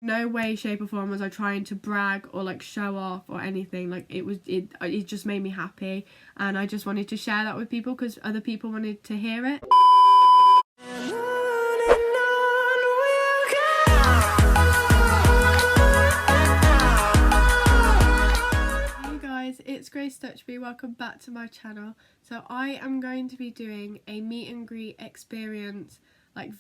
No way, shape or form was I trying to brag or like show off or anything. Like it just made me happy, and I just wanted to share that with people because other people wanted to hear it. Hey guys, it's Grace Dutchby. Welcome back to my channel. So I am going to be doing a meet and greet experience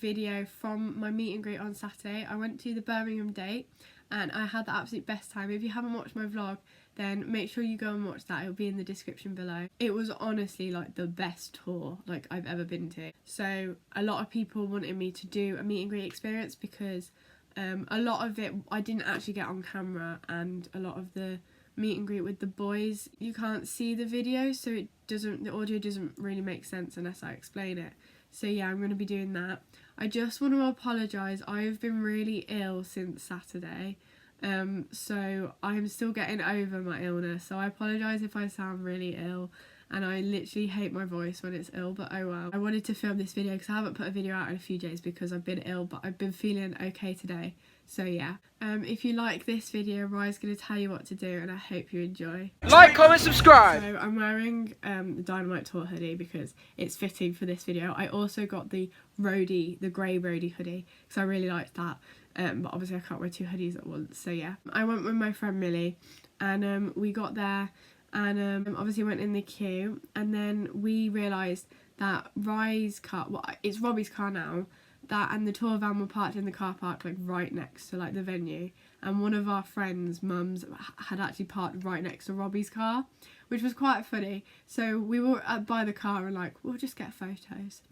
video from my meet and greet on Saturday. I went to the Birmingham date and I had the absolute best time. If you haven't watched my vlog, then make sure you go and watch that. It'll be in the description below. It was honestly like the best tour I've ever been to. So a lot of people wanted me to do a meet and greet experience because a lot of it I didn't actually get on camera, and a lot of the meet and greet with the boys you can't see the video, so the audio doesn't really make sense unless I explain it. So yeah, I'm going to be doing that. I just want to apologise. I've been really ill since Saturday. So I'm still getting over my illness. So I apologise if I sound really ill. And I literally hate my voice when it's ill, but oh well. I wanted to film this video because I haven't put a video out in a few days because I've been ill, but I've been feeling okay today. So yeah, if you like this video, Rye's going to tell you what to do, and I hope you enjoy. Like, comment, subscribe! So I'm wearing the Dynamite tour hoodie because it's fitting for this video. I also got the grey roadie hoodie because I really liked that. But obviously I can't wear two hoodies at once, so yeah. I went with my friend Millie, and we got there and obviously went in the queue, and then we realised that Rye's car, well, it's Robbie's car now, that and the tour van were parked in the car park right next to the venue, and one of our friends' mums had actually parked right next to Robbie's car, which was quite funny. So we were by the car and we'll just get photos.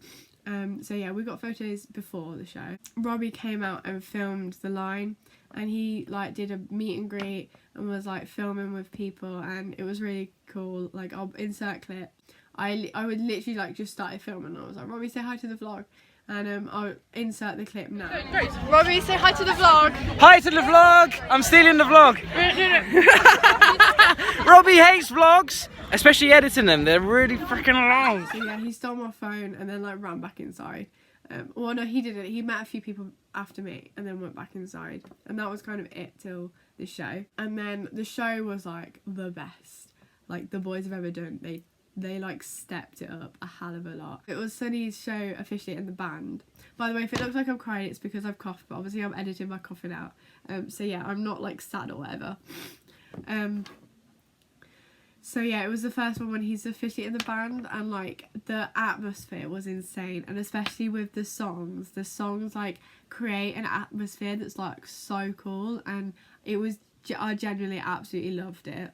So yeah, we got photos before the show. Robbie came out and filmed the line, and he did a meet and greet and was filming with people, and it was really cool. I'll insert clip. I would literally just started filming and I was like, Robbie, say hi to the vlog. And I'll insert the clip now. Robbie, say hi to the vlog. Hi to the vlog! I'm stealing the vlog. Robbie hates vlogs, especially editing them. They're really freaking long. So yeah, he stole my phone and then ran back inside. Well, no, he didn't. He met a few people after me and then went back inside. And that was kind of it till the show. And then the show was the best the boys have ever done. They stepped it up a hell of a lot. It was Sunny's show officially in the band. By the way, if it looks like I'm crying, it's because I've coughed, but obviously I'm editing my coughing out. So yeah, I'm not sad or whatever. So yeah, it was the first one when he's officially in the band, and the atmosphere was insane, and especially with the songs. The songs create an atmosphere that's so cool, and it was, I genuinely absolutely loved it.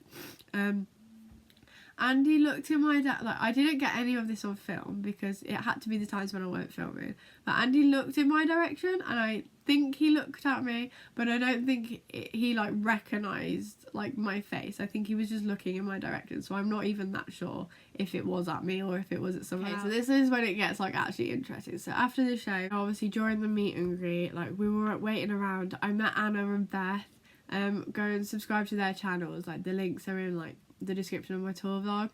Andy looked in my I didn't get any of this on film because it had to be the times when I weren't filming, but Andy looked in my direction, and I think he looked at me, but I don't think he recognised my face. I think he was just looking in my direction, so I'm not even that sure if it was at me or if it was at someone else. So this is when it gets actually interesting. So after the show, obviously during the meet and greet, we were waiting around. I met Anna and Beth. Go and subscribe to their channels. The links are in the description of my tour vlog.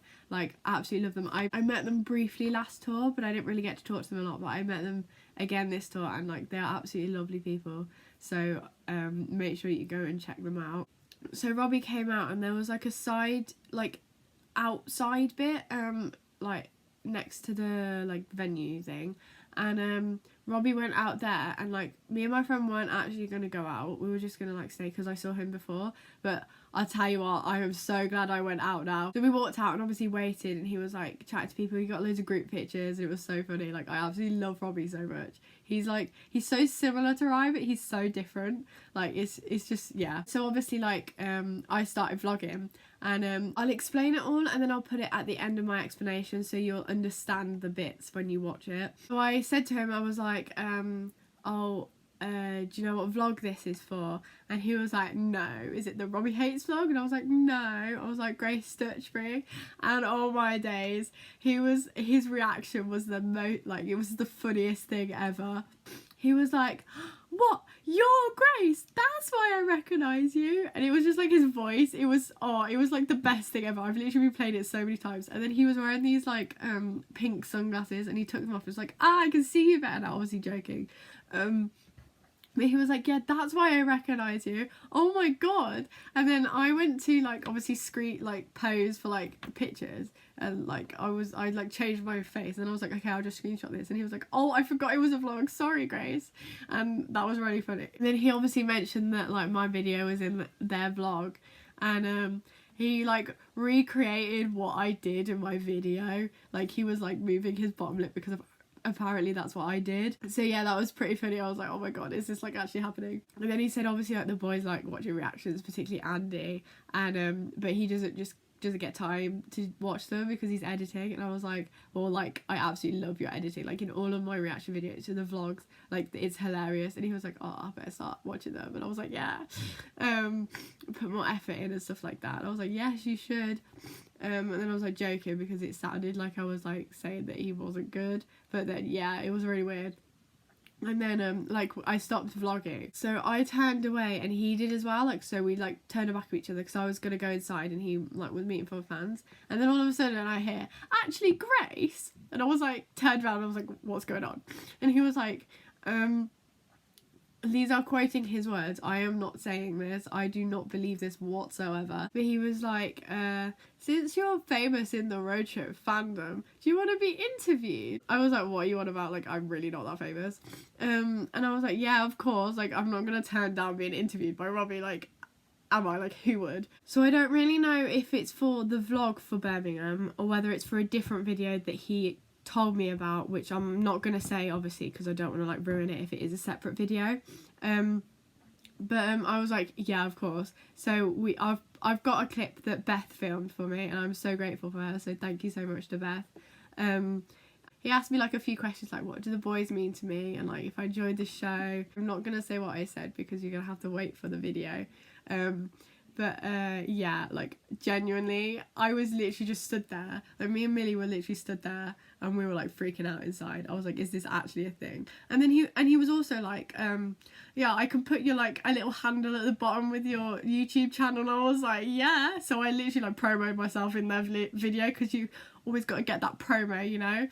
Absolutely love them. I met them briefly last tour, but I didn't really get to talk to them a lot, but I met them again this tour, and they are absolutely lovely people. So make sure you go and check them out. So Robbie came out, and there was a side outside bit next to the venue thing, and Robbie went out there, and me and my friend weren't actually going to go out. We were just going to stay because I saw him before, but I'll tell you what, I am so glad I went out now. So we walked out and obviously waited, and he was chatting to people. He got loads of group pictures, and it was so funny. I absolutely love Robbie so much. He's he's so similar to Rye, but he's so different. It's just, yeah. So obviously I started vlogging, and I'll explain it all, and then I'll put it at the end of my explanation so you'll understand the bits when you watch it. So I said to him, I was do you know what vlog this is for? And he was like, no. Is it the Robbie Hates vlog? And I was like, no. I was like, Grace Dutchby. And oh my days, his reaction was the most, it was the funniest thing ever. He was like, what? You're Grace? That's why I recognise you. And it was just his voice. It was the best thing ever. I've literally replayed it so many times. And then he was wearing these pink sunglasses, and he took them off. It was I can see you better now. Obviously joking. But he was like, yeah, that's why I recognise you. Oh my god. And then I went to like obviously pose for like pictures, and like I like changed my face, and I was like, okay, I'll just screenshot this. And he was like, oh, I forgot it was a vlog, sorry Grace. And that was really funny. And then he obviously mentioned that like my video was in their vlog, and he like recreated what I did in my video. Like he was like moving his bottom lip because of apparently that's what I did. So yeah, that was pretty funny. I was like, oh my god, is this like actually happening? And then he said obviously like the boys like watching reactions, particularly Andy, and but he doesn't get time to watch them because he's editing. And I was like, well, like I absolutely love your editing, like in all of my reaction videos to the vlogs, like it's hilarious. And he was like, oh, I better start watching them. And I was like, yeah, put more effort in and stuff like that. And I was like, yes, you should. And then I was like joking because it sounded like I was like saying that he wasn't good, but then yeah, it was really weird. And then like I stopped vlogging, so I turned away and he did as well, like so we like turned back to each other because I was gonna go inside and he like was meeting for fans. And then all of a sudden I hear, actually Grace, and I was like turned around and I was like, what's going on? And he was like, these are quoting his words, I am not saying this, I do not believe this whatsoever, but he was like, since you're famous in the RoadTrip fandom, do you want to be interviewed? I was like, what are you on about? Like, I'm really not that famous. And I was like, yeah, of course, like I'm not gonna turn down being interviewed by Robbie, like am I? Like who would? So I don't really know if it's for the vlog for Birmingham or whether it's for a different video that he told me about, which I'm not gonna say obviously because I don't want to like ruin it if it is a separate video. But I was like, yeah, of course. So I've got a clip that Beth filmed for me, and I'm so grateful for her, so thank you so much to Beth. He asked me like a few questions like, what do the boys mean to me, and like if I enjoyed the show. I'm not gonna say what I said because you're gonna have to wait for the video. But yeah, like genuinely I was literally just stood there, like me and Millie were literally stood there and we were like freaking out inside. I was like, is this actually a thing? And then he was also like, yeah, I can put your like a little handle at the bottom with your YouTube channel. And I was like, yeah. So I literally like promoted myself in their video because you always got to get that promo, you know.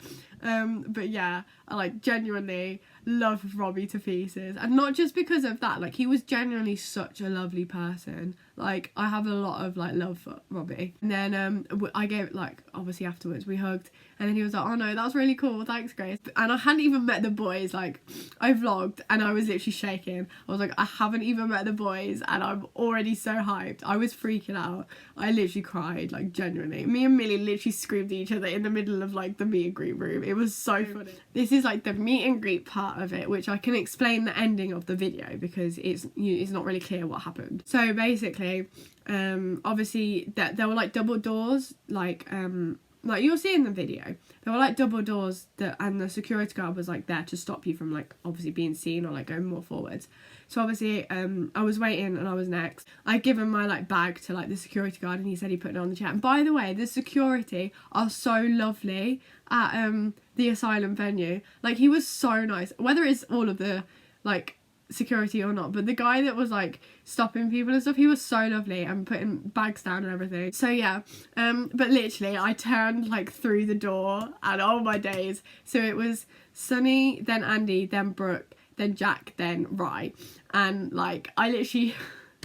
But yeah, I like genuinely love Robbie to pieces, and not just because of that, like he was genuinely such a lovely person. Like I have a lot of like love for Robbie. And then I gave like obviously afterwards we hugged, and then he was like, oh no, that was really cool, thanks Grace. And I hadn't even met the boys. Like I vlogged and I was literally shaking. I was like, I haven't even met the boys and I'm already so hyped. I was freaking out. I literally cried, like genuinely. Me and Millie literally screamed at each other in the middle of like the meet and greet room. It was so funny. This is like the meet and greet part of it, which I can explain the ending of the video because it's not really clear what happened. So basically, obviously there were like double doors, like you'll see in the video, there were like double doors and the security guard was like there to stop you from like obviously being seen or like going more forwards. So obviously I was waiting and I was next. I given my like bag to like the security guard and he said he put it on the chair. And by the way, the security are so lovely at the asylum venue. Like he was so nice, whether it's all of the like security or not, but the guy that was like stopping people and stuff, he was so lovely and putting bags down and everything. So yeah, but literally I turned like through the door and oh my days. So it was Sunny, then Andy, then Brooke, then Jack, then Rye, and like I literally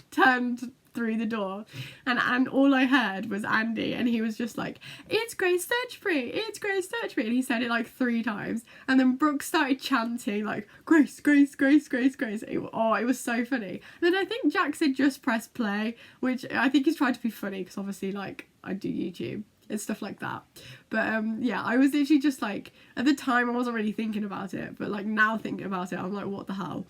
turned through the door and all I heard was Andy, and he was just like, it's Grace Searchbury, it's Grace Searchbury, and he said it like 3 times, and then Brooke started chanting like Grace, Grace, Grace, Grace, Grace. It was so funny. And then I think Jack said just press play, which I think he's trying to be funny because obviously like I do YouTube and stuff like that. But yeah, I was literally just like, at the time I wasn't really thinking about it, but like now thinking about it I'm like, what the hell.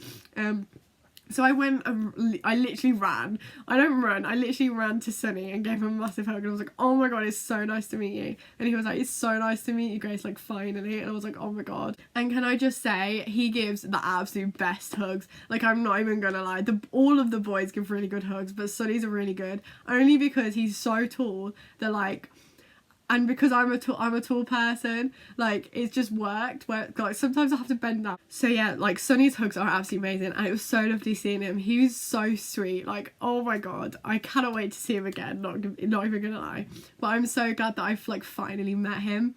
So I went and I literally ran. I don't run, I literally ran to Sunny and gave him a massive hug, and I was like, oh my god, it's so nice to meet you. And he was like, it's so nice to meet you, Grace, like finally. And I was like, oh my god. And can I just say, he gives the absolute best hugs. Like I'm not even gonna lie, all of the boys give really good hugs, but Sunny's are really good, only because he's so tall that like, and because I'm a tall person, like it's just worked where like sometimes I have to bend down. So yeah, like Sunny's hugs are absolutely amazing, and it was so lovely seeing him. He was so sweet, like oh my god, I cannot wait to see him again, not even gonna lie. But I'm so glad that I've like finally met him.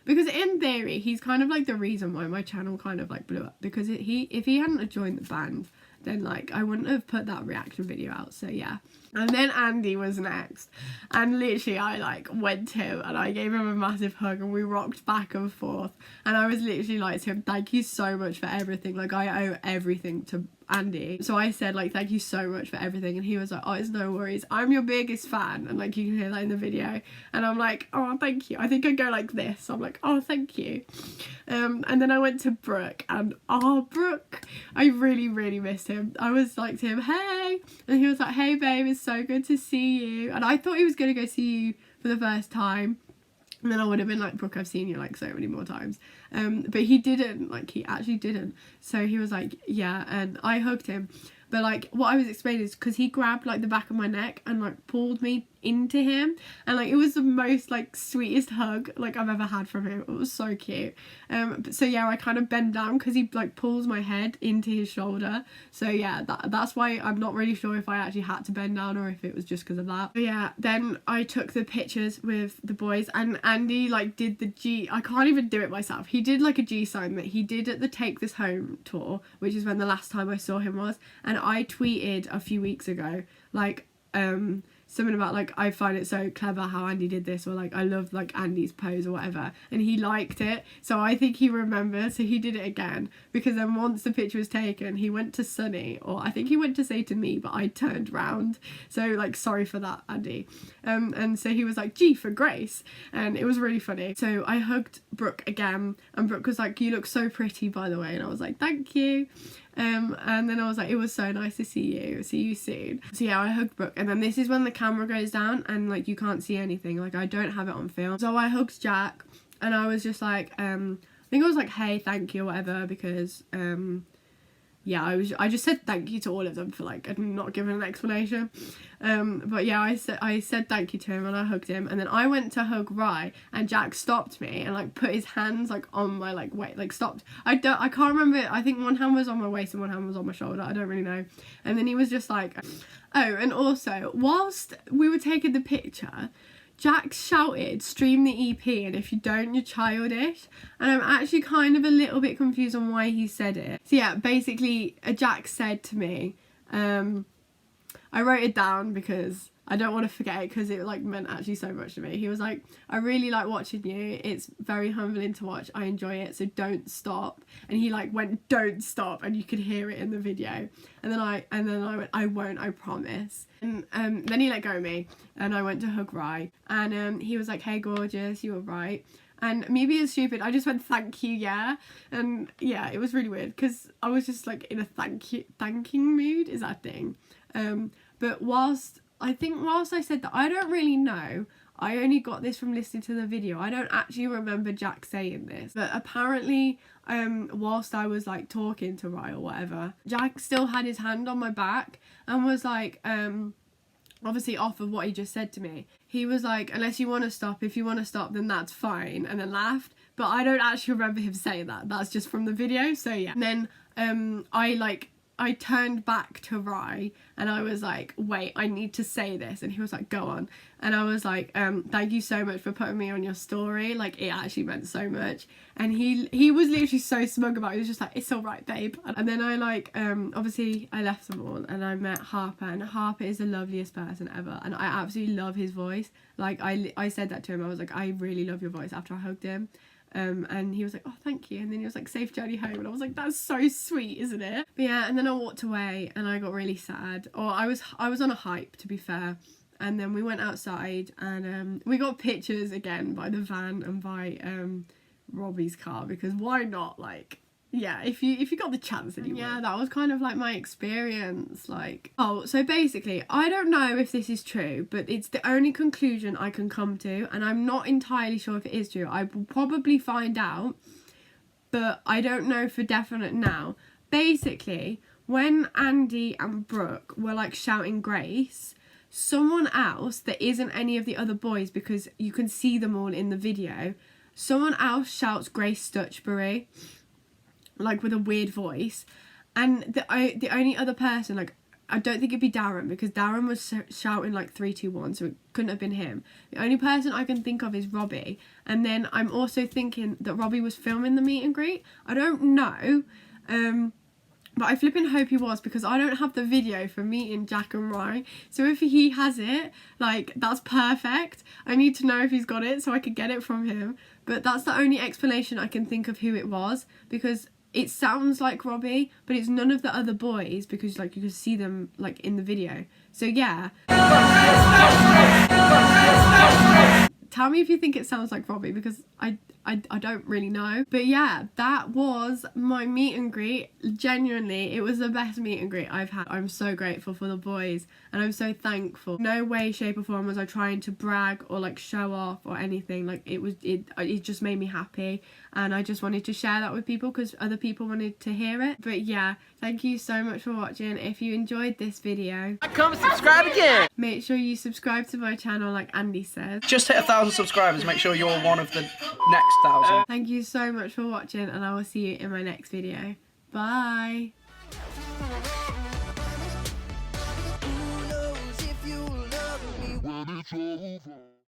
Because in theory he's kind of like the reason why my channel kind of like blew up, because if he hadn't have joined the band, then like I wouldn't have put that reaction video out. So yeah. And then Andy was next, and literally I like went to him and I gave him a massive hug and we rocked back and forth, and I was literally like to him, thank you so much for everything, like I owe everything to Andy. So I said like, thank you so much for everything, and he was like, oh, it's no worries, I'm your biggest fan, and like you can hear that in the video. And I'm like, oh, thank you. I think I go like this. I'm like, oh, thank you. And then I went to Brooke, and oh, Brooke, I really missed him. I was like to him, hey, and he was like, hey babe, it's so good to see you. And I thought he was gonna go see you for the first time, and then I would have been like, Brooke, I've seen you like so many more times. But he didn't, like he actually didn't. So he was like, yeah, and I hugged him. But like what I was explaining is because he grabbed like the back of my neck and like pulled me into him, and like it was the most like sweetest hug like I've ever had from him. It was so cute. So yeah, I kind of bend down because he like pulls my head into his shoulder. So yeah, that's why I'm not really sure if I actually had to bend down or if it was just because of that. But yeah, then I took the pictures with the boys, and Andy like did the G. I can't even do it myself. He did like a G sign that he did at the Take This Home tour, which is when the last time I saw him was. And I tweeted a few weeks ago like something about like, I find it so clever how Andy did this, or like I love like Andy's pose or whatever, and he liked it. So I think he remembered, so he did it again, because then once the picture was taken he went to Sunny, or I think he went to say to me, but I turned round, so like sorry for that, Andy. And so he was like, G for Grace, and it was really funny. So I hugged Brooke again, and Brooke was like, you look so pretty by the way, and I was like, thank you. And then I was like, it was so nice to see you soon. So yeah, I hugged Brooke, and then this is when the camera goes down and like you can't see anything, like I don't have it on film. So I hugged Jack, and I was just like, I think I was like, hey, thank you or whatever, because yeah, I just said thank you to all of them for like not giving an explanation. But yeah, I said thank you to him and I hugged him, and then I went to hug Rye, and Jack stopped me and like put his hands like on my like waist, like stopped. I can't remember. I think one hand was on my waist and one hand was on my shoulder. I don't really know. And then he was just like, oh, and also whilst we were taking the picture, Jack shouted, stream the EP, and if you don't, you're childish. And I'm actually kind of a little bit confused on why he said it. So yeah, basically Jack said to me, I wrote it down because I don't want to forget it, because it like meant actually so much to me. He was like, I really like watching you, it's very humbling to watch, I enjoy it, so don't stop. And he like went, don't stop, and you could hear it in the video. And then I went, I won't, I promise. And then he let go of me, and I went to hug Rye, and he was like, hey gorgeous, you were right. And maybe it's stupid, I just went thank you, yeah. And yeah, it was really weird because I was just like in a thanking mood, is that thing. But whilst I said that, I don't really know, I only got this from listening to the video, I don't actually remember Jack saying this, but apparently whilst I was like talking to Rye or whatever, Jack still had his hand on my back and was like, obviously off of what he just said to me, he was like, unless you want to stop, if you want to stop then that's fine, and then laughed. But I don't actually remember him saying that, that's just from the video. So yeah, and then I turned back to Rye and I was like, wait, I need to say this. And he was like, go on. And I was like, thank you so much for putting me on your story. Like, it actually meant so much. And he was literally so smug about it. He was just like, it's all right, babe. And then I like, obviously I left them all and I met Harper. And Harper is the loveliest person ever. And I absolutely love his voice. Like, I said that to him. I was like, I really love your voice after I hugged him. And he was like, oh, thank you. And then he was like, safe journey home. And I was like, that's so sweet, isn't it? But yeah, and then I walked away and I got really sad. Or I was on a hype, to be fair. And then we went outside and we got pictures again by the van and by Robbie's car, because why not? Like, yeah, if you got the chance, then you would. Yeah, that was kind of like my experience. Like, oh, so basically, I don't know if this is true, but it's the only conclusion I can come to, and I'm not entirely sure if it is true. I will probably find out, but I don't know for definite now. Basically, when Andy and Brooke were like shouting Grace, someone else that isn't any of the other boys, because you can see them all in the video, someone else shouts Grace Stutchbury, like with a weird voice, and the only other person, like I don't think it'd be Darren, because Darren was shouting like 3, 2, 1, so it couldn't have been him. The only person I can think of is Robbie. And then I'm also thinking that Robbie was filming the meet and greet. I don't know, but I flipping hope he was, because I don't have the video for meeting Jack and Ryan. So if he has it, like, that's perfect. I need to know if he's got it so I could get it from him. But that's the only explanation I can think of who it was, because it sounds like Robbie, but it's none of the other boys, because like you can see them like in the video. So yeah. Tell me if you think it sounds like Robbie, because I don't really know. But yeah, that was my meet and greet. Genuinely, it was the best meet and greet I've had. I'm so grateful for the boys, and I'm so thankful. No way, shape or form was I trying to brag or like show off or anything. Like it just made me happy, and I just wanted to share that with people because other people wanted to hear it. But yeah, thank you so much for watching. If you enjoyed this video, come subscribe again. Make sure you subscribe to my channel like Andy says. Just hit 1,000 subscribers. Make sure you're one of the next 1,000. Thank you so much for watching, and I will see you in my next video. Bye. Who knows if you love me when it's over?